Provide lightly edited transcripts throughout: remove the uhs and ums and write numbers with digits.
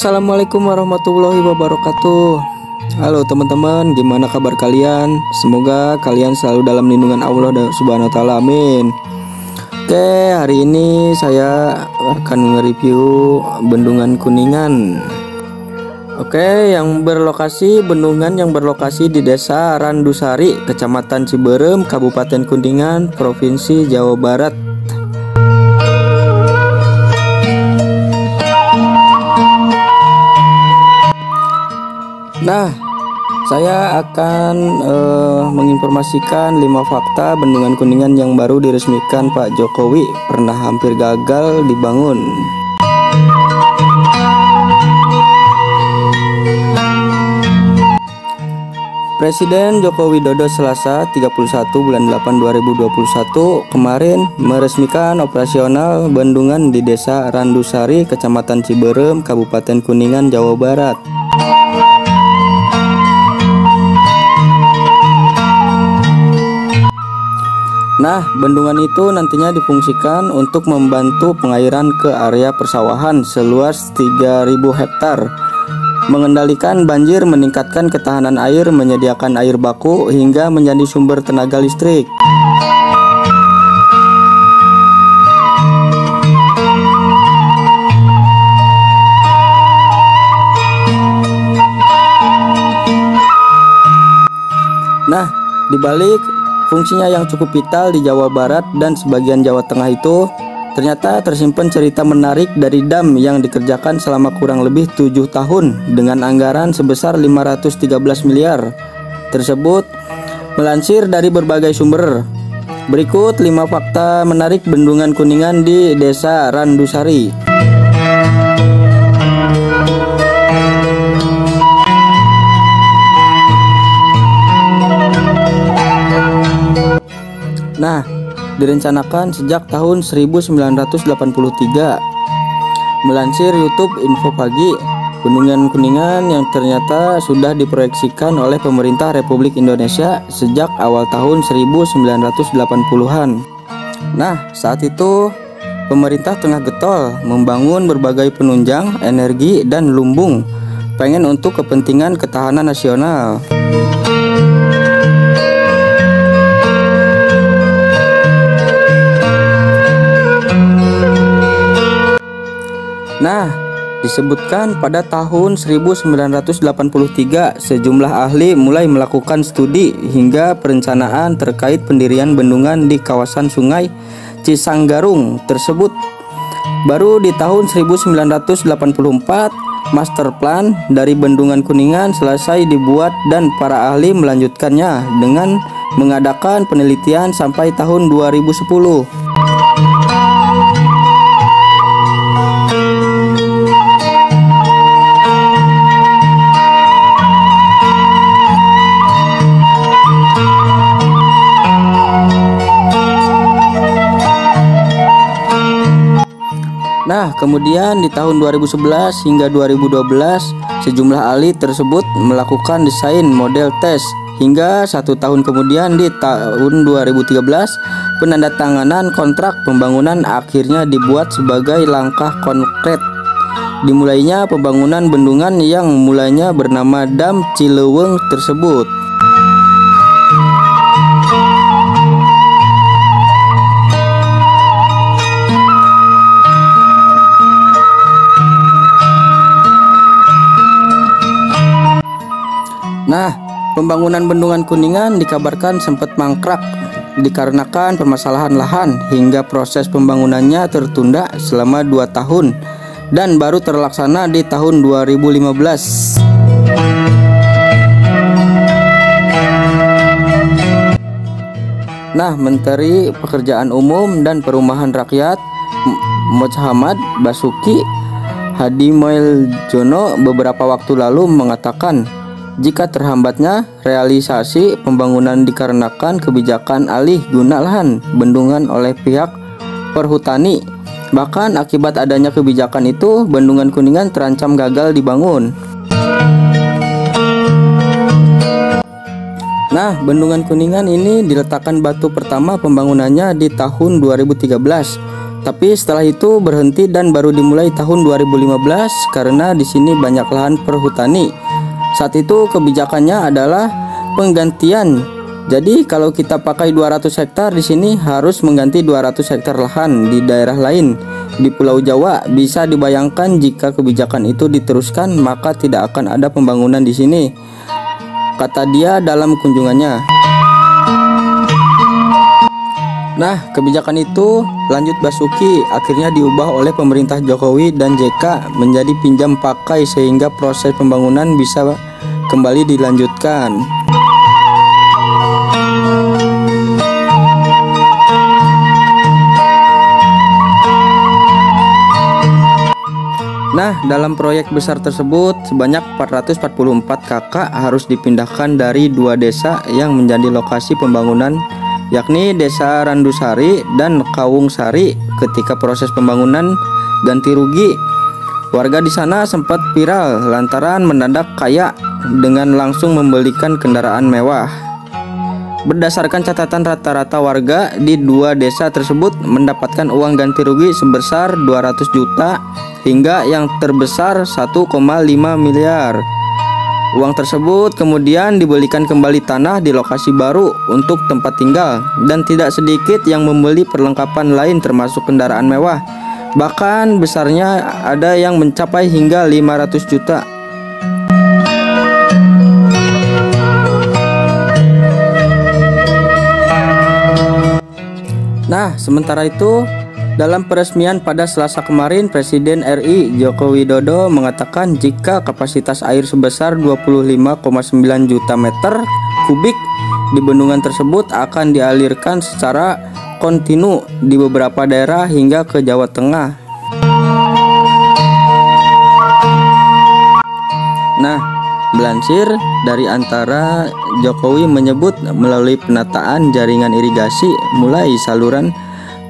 Assalamualaikum warahmatullahi wabarakatuh. Halo teman-teman, gimana kabar kalian? Semoga kalian selalu dalam lindungan Allah Subhanahu wa taala. Amin. Oke, hari ini saya akan nge-review Bendungan Kuningan. Oke, bendungan yang berlokasi di Desa Randusari, Kecamatan Ciberem, Kabupaten Kuningan, Provinsi Jawa Barat. Nah, saya akan menginformasikan 5 fakta Bendungan Kuningan yang baru diresmikan Pak Jokowi pernah hampir gagal dibangun. Presiden Joko Widodo Selasa 31 bulan 8 2021 kemarin meresmikan operasional bendungan di Desa Randusari, Kecamatan Ciberem, Kabupaten Kuningan, Jawa Barat. Nah, bendungan itu nantinya difungsikan untuk membantu pengairan ke area persawahan seluas 3.000 hektar, mengendalikan banjir, meningkatkan ketahanan air, menyediakan air baku, hingga menjadi sumber tenaga listrik. Nah, dibalik fungsinya yang cukup vital di Jawa Barat dan sebagian Jawa Tengah itu, ternyata tersimpan cerita menarik dari dam yang dikerjakan selama kurang lebih 7 tahun dengan anggaran sebesar 513 miliar tersebut, melansir dari berbagai sumber. Berikut 5 fakta menarik Bendungan Kuningan di Desa Randusari. Nah, direncanakan sejak tahun 1983. Melansir YouTube Info Pagi, Bendungan Kuningan yang ternyata sudah diproyeksikan oleh pemerintah Republik Indonesia sejak awal tahun 1980-an. Nah, saat itu pemerintah tengah getol membangun berbagai penunjang, energi, dan lumbung, pengen untuk kepentingan ketahanan nasional. Nah, disebutkan pada tahun 1983 sejumlah ahli mulai melakukan studi hingga perencanaan terkait pendirian bendungan di kawasan Sungai Cisanggarung tersebut. Baru di tahun 1984 master plan dari Bendungan Kuningan selesai dibuat dan para ahli melanjutkannya dengan mengadakan penelitian sampai tahun 2010. Nah, kemudian di tahun 2011 hingga 2012 sejumlah ahli tersebut melakukan desain model tes, hingga 1 tahun kemudian di tahun 2013 penandatanganan kontrak pembangunan akhirnya dibuat sebagai langkah konkret dimulainya pembangunan bendungan yang mulanya bernama Dam Cileweng tersebut. Nah, pembangunan Bendungan Kuningan dikabarkan sempat mangkrak dikarenakan permasalahan lahan hingga proses pembangunannya tertunda selama 2 tahun dan baru terlaksana di tahun 2015. Nah, Menteri Pekerjaan Umum dan Perumahan Rakyat Muhammad Basuki Hadimulyono beberapa waktu lalu mengatakan jika terhambatnya realisasi pembangunan dikarenakan kebijakan alih guna lahan bendungan oleh pihak perhutani. Bahkan akibat adanya kebijakan itu, Bendungan Kuningan terancam gagal dibangun. Nah, Bendungan Kuningan ini diletakkan batu pertama pembangunannya di tahun 2013 Tapi setelah itu berhenti dan baru dimulai tahun 2015 karena di sini banyak lahan perhutani. Saat itu kebijakannya adalah penggantian. Jadi kalau kita pakai 200 hektar di sini harus mengganti 200 hektar lahan di daerah lain. Di Pulau Jawa bisa dibayangkan jika kebijakan itu diteruskan maka tidak akan ada pembangunan di sini, kata dia dalam kunjungannya. Nah, kebijakan itu lanjut Basuki akhirnya diubah oleh pemerintah Jokowi dan JK menjadi pinjam pakai sehingga proses pembangunan bisa kembali dilanjutkan. Nah, dalam proyek besar tersebut sebanyak 444 kakak harus dipindahkan dari 2 desa yang menjadi lokasi pembangunan, yakni Desa Randusari dan Kawungsari. Ketika proses pembangunan ganti rugi, warga di sana sempat viral lantaran mendadak kaya dengan langsung membelikan kendaraan mewah. Berdasarkan catatan rata-rata warga di 2 desa tersebut mendapatkan uang ganti rugi sebesar 200 juta hingga yang terbesar 1,5 miliar. Uang tersebut kemudian dibelikan kembali tanah di lokasi baru untuk tempat tinggal dan tidak sedikit yang membeli perlengkapan lain termasuk kendaraan mewah. Bahkan besarnya ada yang mencapai hingga 500 juta. Nah, sementara itu dalam peresmian pada Selasa kemarin, Presiden RI Joko Widodo mengatakan jika kapasitas air sebesar 25,9 juta meter kubik di bendungan tersebut akan dialirkan secara kontinu di beberapa daerah hingga ke Jawa Tengah. Nah, melansir dari Antara, Jokowi menyebut melalui penataan jaringan irigasi mulai saluran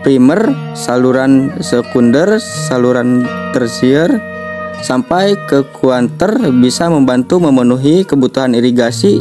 primer, saluran sekunder, saluran tersier, sampai ke kuanter bisa membantu memenuhi kebutuhan irigasi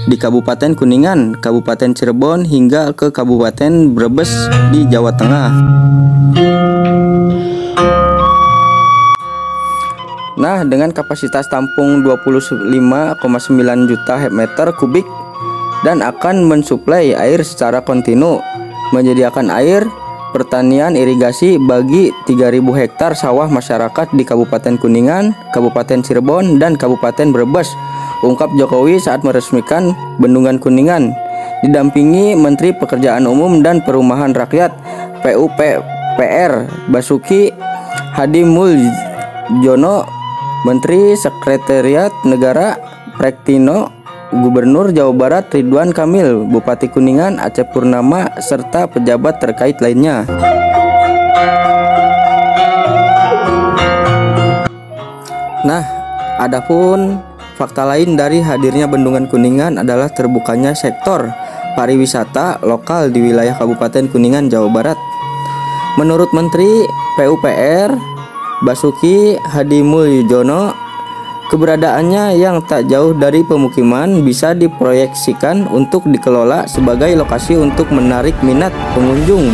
di Kabupaten Kuningan, Kabupaten Cirebon hingga ke Kabupaten Brebes di Jawa Tengah. Nah, dengan kapasitas tampung 25,9 juta meter kubik dan akan mensuplai air secara kontinu, menyediakan air pertanian irigasi bagi 3.000 hektar sawah masyarakat di Kabupaten Kuningan, Kabupaten Cirebon, dan Kabupaten Brebes, ungkap Jokowi saat meresmikan Bendungan Kuningan, didampingi Menteri Pekerjaan Umum dan Perumahan Rakyat PUPR Basuki Hadimuljono, Menteri Sekretariat Negara Praktino, Gubernur Jawa Barat Ridwan Kamil, Bupati Kuningan Aceh Purnama, serta pejabat terkait lainnya. Nah, adapun fakta lain dari hadirnya Bendungan Kuningan adalah terbukanya sektor pariwisata lokal di wilayah Kabupaten Kuningan, Jawa Barat. Menurut Menteri PUPR Basuki Hadimuljono, keberadaannya yang tak jauh dari pemukiman bisa diproyeksikan untuk dikelola sebagai lokasi untuk menarik minat pengunjung